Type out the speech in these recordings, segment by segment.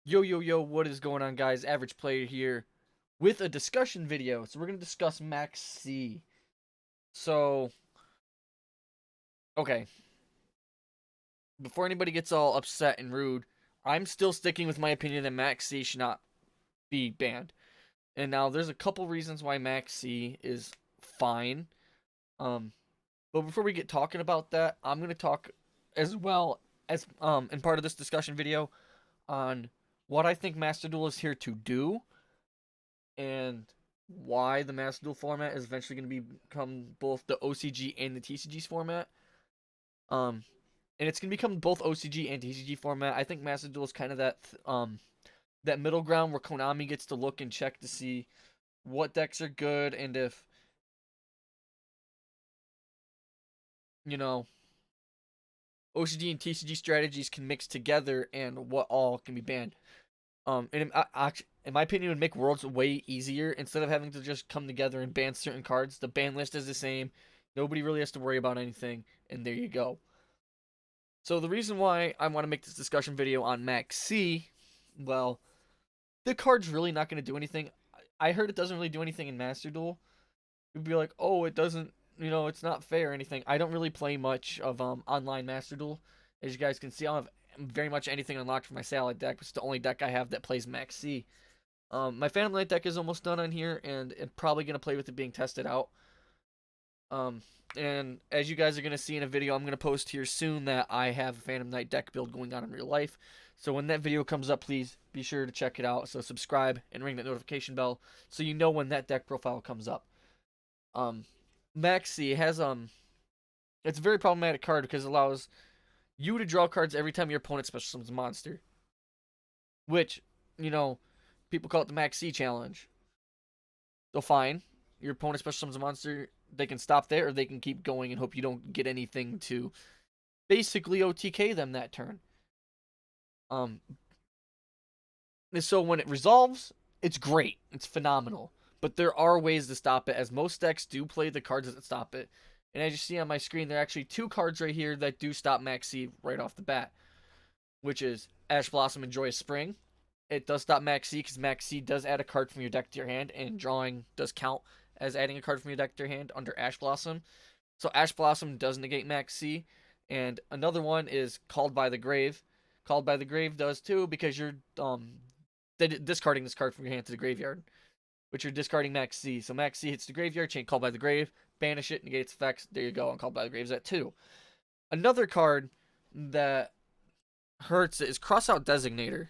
Yo, yo, yo, what is going on, guys? Average Player here with a discussion video. So, we're going to discuss Maxx. So, okay, before anybody gets all upset and rude, I'm still sticking with my opinion that Maxx should not be banned. And now, there's a couple reasons why Maxx is fine. Um, but before we get talking about that, I'm going to talk as well as, in part of this discussion video on what I think Master Duel is here to do and why the Master Duel format is eventually going to become both the OCG and the TCG's format. Um, and it's going to become both OCG and TCG format. I think Master Duel is kind of that middle ground where Konami gets to look and check to see what decks are good and if you know OCG and TCG strategies can mix together and what all can be banned. And in my opinion, it would make Worlds way easier instead of having to just come together and ban certain cards. The ban list is the same. Nobody really has to worry about anything, and there you go. So the reason why I want to make this discussion video on Maxx, well, the card's really not going to do anything. I heard it doesn't really do anything in Master Duel. You'd be like, oh, it doesn't, it's not fair or anything. I don't really play much of online Master Duel. As you guys can see, I don't have very much anything unlocked for my Salad deck. It's the only deck I have that plays Maxx. My Phantom Knight deck is almost done on here, and I'm probably going to play with it being tested out. And as you guys are going to see in a video I'm going to post here soon that I have a Phantom Knight deck build going on in real life. So when that video comes up, please be sure to check it out. So subscribe and ring that notification bell so you know when that deck profile comes up. Maxx has it's a very problematic card because it allows you to draw cards every time your opponent special summons a monster. Which, people call it the Maxx challenge. So fine, your opponent special summons a monster, they can stop there or they can keep going and hope you don't get anything to basically OTK them that turn. So when it resolves, it's great. It's phenomenal. But there are ways to stop it, as most decks do play the cards that stop it. And as you see on my screen, there are actually two cards right here that do stop Maxx right off the bat, which is Ash Blossom and Joyous Spring. It does stop Maxx because Maxx does add a card from your deck to your hand, and drawing does count as adding a card from your deck to your hand under Ash Blossom. So Ash Blossom does negate Maxx. And another one is Called by the Grave. Called by the Grave does too because you're discarding this card from your hand to the graveyard, which you're discarding Maxx. So Maxx hits the graveyard, chain Called by the Grave, banish it, negates effects. There you go, and Called by the Grave is at 2. Another card that hurts is Crossout Designator.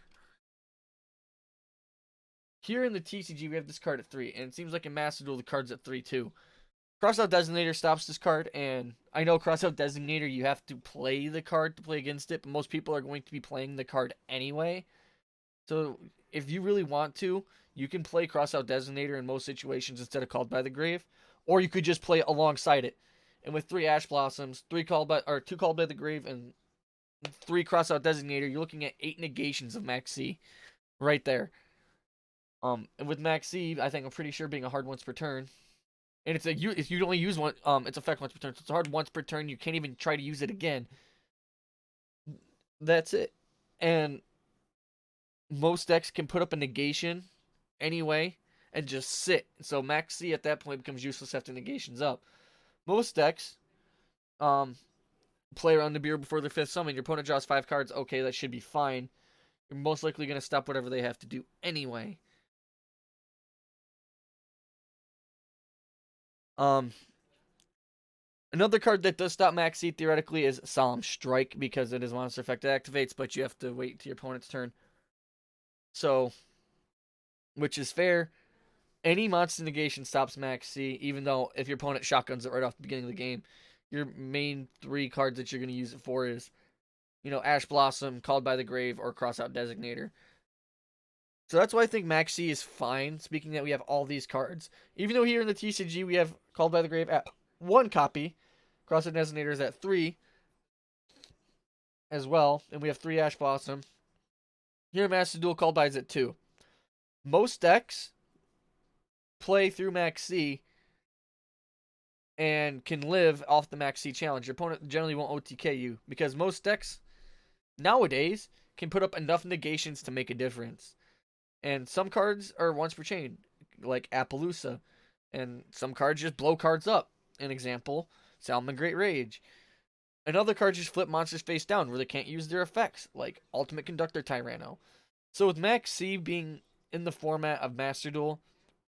Here in the TCG, we have this card at 3, and it seems like in Master Duel, the card's at 3 too. Crossout Designator stops this card, and I know Crossout Designator, you have to play the card to play against it, but most people are going to be playing the card anyway. So if you really want to, you can play Crossout Designator in most situations instead of Called by the Grave, or you could just play alongside it. And with 3 Ash Blossoms, 2 Called by the Grave, and 3 Crossout Designator, you're looking at 8 negations of Maxx right there. And with Maxx, I think I'm pretty sure being a hard once per turn, and if you only use one, its effect once per turn, so it's hard once per turn. You can't even try to use it again. That's it. And most decks can put up a negation anyway and just sit. So Maxx at that point becomes useless after negation's up. Most decks, play around the beer before their 5th summon. Your opponent draws 5 cards. Okay, that should be fine. You're most likely going to stop whatever they have to do anyway. Another card that does stop Maxx theoretically is Solemn Strike because it is monster effect that activates, but you have to wait till your opponent's turn. So, which is fair. Any monster negation stops Maxx, even though if your opponent shotguns it right off the beginning of the game, your main 3 cards that you're going to use it for is, Ash Blossom, Called by the Grave, or Crossout Designator. So that's why I think Maxx is fine, speaking that we have all these cards. Even though here in the TCG we have Called by the Grave at 1 copy, Crossout Designator is at 3 as well, and we have 3 Ash Blossom. Here in Master Duel, Called by is at 2. Most decks play through Maxx and can live off the Maxx challenge. Your opponent generally won't OTK you because most decks nowadays can put up enough negations to make a difference. And some cards are once per chain, like Appaloosa. And some cards just blow cards up. An example, Salamangreat Rage. And other cards just flip monsters face down where they can't use their effects, like Ultimate Conductor Tyranno. So with Maxx C being in the format of Master Duel,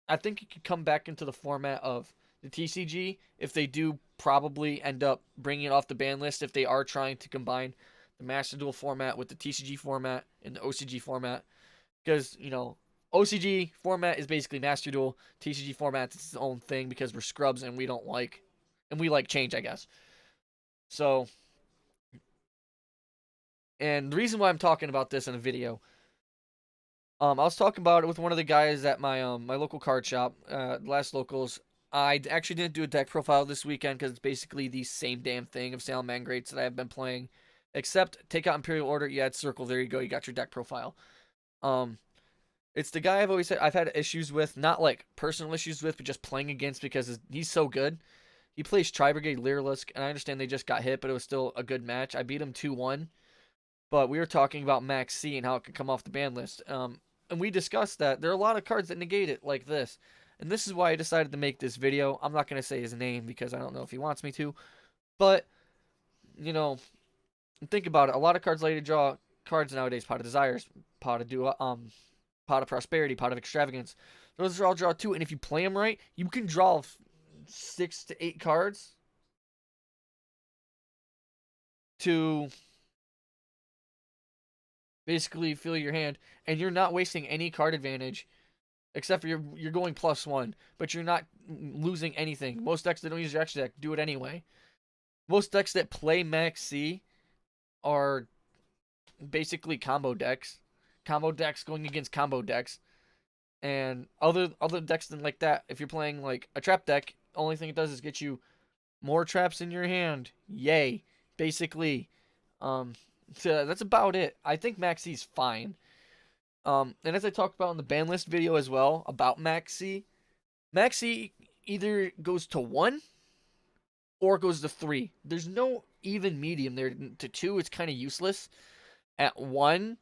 I think it could come back into the format of the TCG if they do probably end up bringing it off the ban list if they are trying to combine the Master Duel format with the TCG format and the OCG format. Because, you know, OCG format is basically Master Duel. TCG format is its own thing because we're scrubs and we don't like, and we like change, I guess. So, and the reason why I'm talking about this in a video, I was talking about it with one of the guys at my local card shop, last locals. I actually didn't do a deck profile this weekend because it's basically the same damn thing of Salamangreats that I've been playing, except take out Imperial Order. Yeah, it's Circle. There you go. You got your deck profile. Um, it's the guy I've always said I've had issues with, not like personal issues with, but just playing against because he's so good. He plays Tri-Brigade Lyrilusk, and I understand they just got hit, but it was still a good match. I beat him 2-1, but we were talking about Maxx C and how it could come off the ban list. And we discussed that there are a lot of cards that negate it, like this. And this is why I decided to make this video. I'm not going to say his name because I don't know if he wants me to. But, you know, think about it. A lot of cards let you draw cards nowadays. Pot of Desires, Pot of Prosperity, Pot of Extravagance. Those are all draw too. And if you play them right, you can draw 6 to 8 cards to basically fill your hand, and you're not wasting any card advantage, except for you're going +1, but you're not losing anything. Most decks that don't use your extra deck do it anyway. Most decks that play Maxx C are basically combo decks going against combo decks, and other decks than like that. If you're playing like a trap deck, only thing it does is get you more traps in your hand. Yay, basically. So that's about it. I think Maxx C's fine. And as I talked about in the ban list video as well about Maxx C, Maxx C either goes to 1 or goes to 3. There's no even medium there. To 2, it's kind of useless. At 1,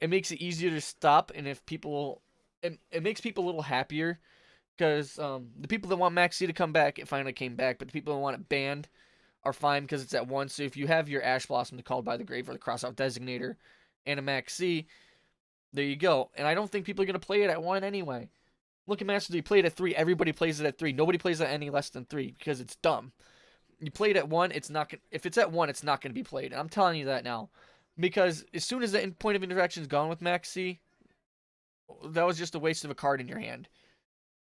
it makes it easier to stop, and if people, it makes people a little happier because the people that want Maxx C to come back, it finally came back, but the people that want it banned are fine because it's at 1. So if you have your Ash Blossom, the Called by the Grave, or the Crossout Designator, and a Maxx C, there you go. And I don't think people are going to play it at 1 anyway. Look at Master Duel. You play it at 3. Everybody plays it at 3. Nobody plays it at any less than 3 because it's dumb. You play it at 1, it's not gonna, if it's at 1, it's not going to be played. And I'm telling you that now. Because as soon as the point of interaction is gone with Maxx C, that was just a waste of a card in your hand.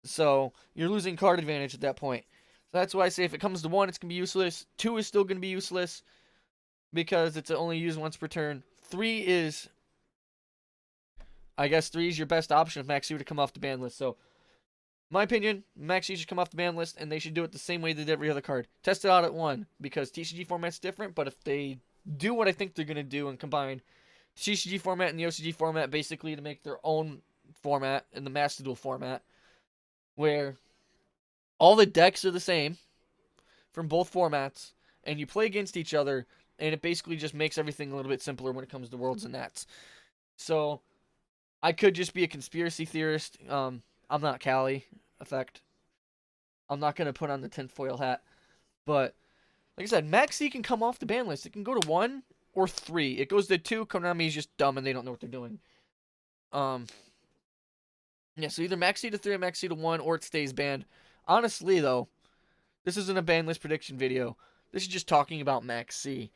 So you're losing card advantage at that point. So that's why I say if it comes to 1, it's going to be useless. 2 is still going to be useless because it's only used once per turn. 3 is, I guess 3 is your best option if Maxx C were to come off the ban list. So, my opinion, Maxx C should come off the ban list, and they should do it the same way they did every other card. Test it out at 1, because TCG format's different, but if they do what I think they're going to do and combine the TCG format and the OCG format basically to make their own format in the Master Duel format, where all the decks are the same from both formats, and you play against each other, and it basically just makes everything a little bit simpler when it comes to Worlds and Nats. So, I could just be a conspiracy theorist. I'm not Callie effect. I'm not going to put on the tinfoil hat. But, like I said, Maxx C can come off the ban list. It can go to 1 or 3. It goes to 2, Konami's just dumb and they don't know what they're doing. Yeah, so either Maxx C to 3 or Maxx C to 1, or it stays banned. Honestly, though, this isn't a ban list prediction video. This is just talking about Maxx C.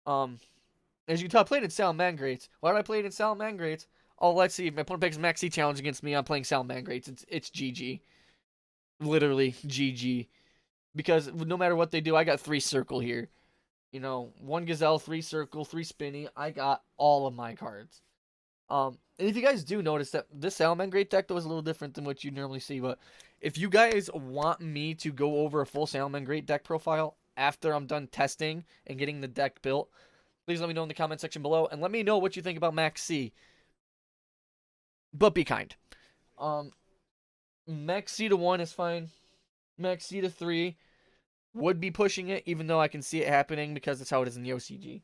As you can tell, I played in Salamangreats. Why did I play it in Salamangreats? Oh, let's see. If my opponent picks a Maxx C challenge against me, I'm playing Salamangreats. It's GG. Literally GG. Because no matter what they do, I got 3 circle here. You know, 1 Gazelle, 3 circle, 3 spinny. I got all of my cards. And if you guys do notice that this Salamangreat deck though is a little different than what you normally see, but if you guys want me to go over a full Salamangreat deck profile after I'm done testing and getting the deck built, please let me know in the comment section below, and let me know what you think about Maxx C. But be kind. Maxx C to 1 is fine. Maxx C to 3 would be pushing it, even though I can see it happening because that's how it is in the OCG.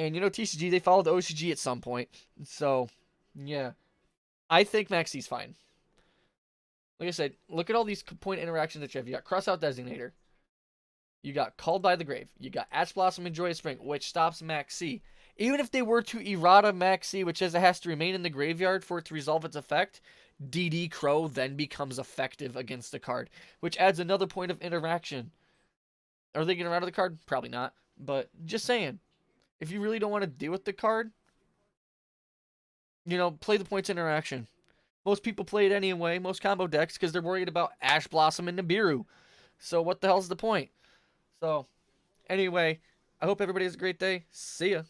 And TCG, they followed the OCG at some point. So, yeah. I think Maxx's fine. Like I said, look at all these point interactions that you have. You got Crossout Designator. You got Called by the Grave. You got Ash Blossom and Joyous Spring, which stops Maxx. Even if they were to errata Maxx, which says it has to remain in the graveyard for it to resolve its effect, DD Crow then becomes effective against the card, which adds another point of interaction. Are they getting rid of the card? Probably not. But just saying, if you really don't want to deal with the card, play the points interaction. Most people play it anyway, most combo decks, because they're worried about Ash Blossom and Nibiru. So what the hell's the point? So, anyway, I hope everybody has a great day. See ya.